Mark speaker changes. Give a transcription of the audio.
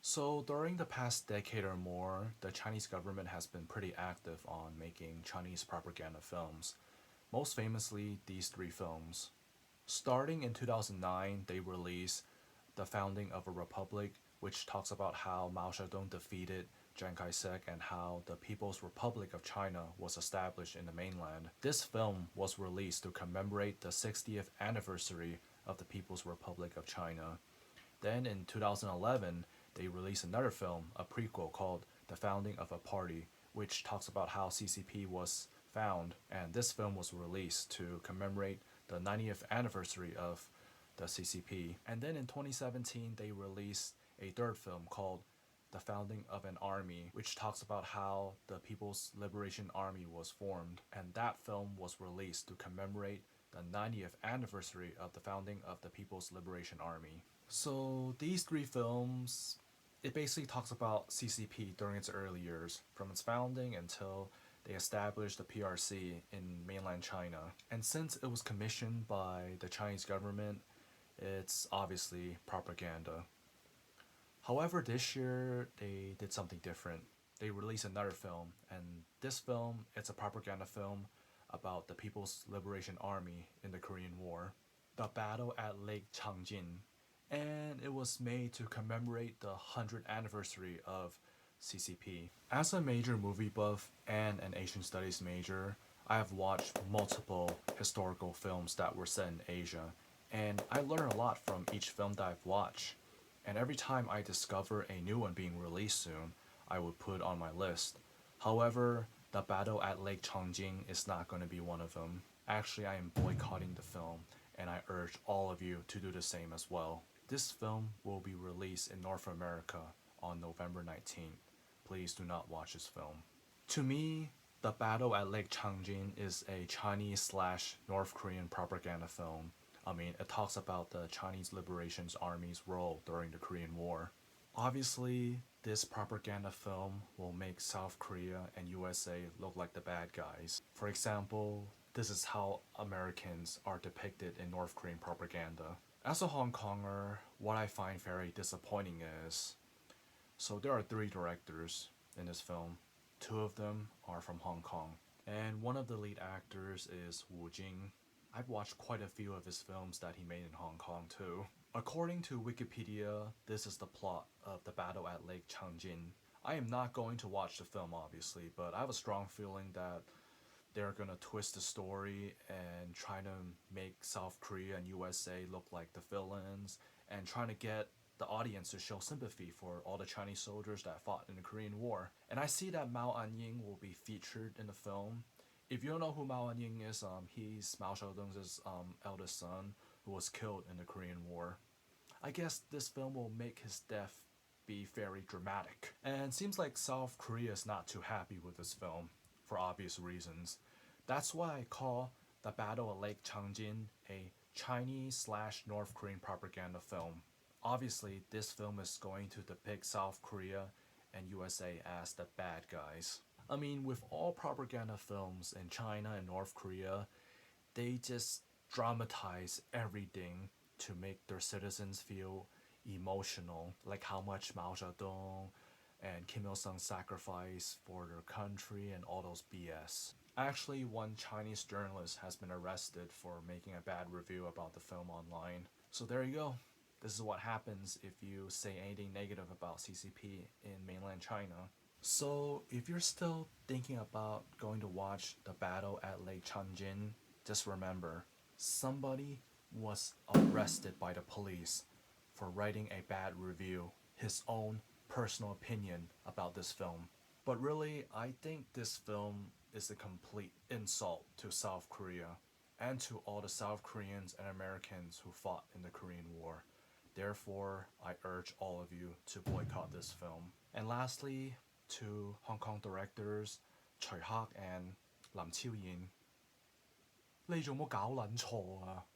Speaker 1: So, during the past decade or more, the Chinese government has been pretty active on making Chinese propaganda films. Most famously, these three films. Starting in 2009, they released The Founding of a Republic, which talks about how Mao Zedong defeated Chiang Kai shek and how the People's Republic of China was established in the mainland. This film was released to commemorate the 60th anniversary of the People's Republic of China. Then in 2011, they released another film, a prequel called The Founding of a Party, which talks about how CCP was found, and this film was released to commemorate the 90th anniversary of the CCP. And then in 2017, they released a third film called The Founding of an Army, which talks about how the People's Liberation Army was formed, and that film was released to commemorate the 90th anniversary of the founding of the People's Liberation Army. So these three films, it basically talks about CCP during its early years, from its founding until they established the PRC in mainland China. And since it was commissioned by the Chinese government, it's obviously propaganda. However, this year they did something different. They released another film, and this film, it's a propaganda film about the People's Liberation Army in the Korean War, the battle at Lake Changjin, and it was made to commemorate the 100th anniversary of CCP. As a major movie buff and an Asian studies major, I have watched multiple historical films that were set in Asia, and I learn a lot from each film that I've watched. And every time I discover a new one being released soon, I would put on my list. However, the battle at Lake Changjin is not going to be one of them. Actually, I am boycotting the film, and I urge all of you to do the same as well. This film will be released in North America on November 19th. Please do not watch this film. To me, the battle at Lake Changjin is a Chinese slash North Korean propaganda film. I mean, it talks about the Chinese Liberation Army's role during the Korean War. Obviously, this propaganda film will make South Korea and USA look like the bad guys. For example, this is how Americans are depicted in North Korean propaganda. As a Hong Konger, what I find very disappointing is, so there are three directors in this film. Two of them are from Hong Kong. And one of the lead actors is Wu Jing. I've watched quite a few of his films that he made in Hong Kong too. According to Wikipedia, this is the plot of the battle at Lake Changjin. I am not going to watch the film obviously, but I have a strong feeling that they're gonna twist the story and try to make South Korea and USA look like the villains and trying to get the audience to show sympathy for all the Chinese soldiers that fought in the Korean War. And I see that Mao Anying will be featured in the film. If you don't know who Mao Anying is, he's Mao Zedong's eldest son who was killed in the Korean War. I guess this film will make his death be very dramatic. And it seems like South Korea is not too happy with this film, for obvious reasons. That's why I call The Battle at Lake Changjin a Chinese slash North Korean propaganda film. Obviously, this film is going to depict South Korea and USA as the bad guys. I mean, with all propaganda films in China and North Korea, they just dramatize everything to make their citizens feel emotional, like how much Mao Zedong and Kim Il sung sacrificed for their country and all those BS. Actually, one Chinese journalist has been arrested for making a bad review about the film online. So there you go. This is what happens if you say anything negative about CCP in mainland China. So, if you're still thinking about going to watch the battle at Lake Changjin, just remember, somebody was arrested by the police for writing a bad review, his own personal opinion about this film. But really, I think this film is a complete insult to South Korea and to all the South Koreans and Americans who fought in the Korean War. Therefore, I urge all of you to boycott this film. And lastly, to Hong Kong directors Choi Hak and Lam Chiu Yin, 你做乜搞撚錯啊？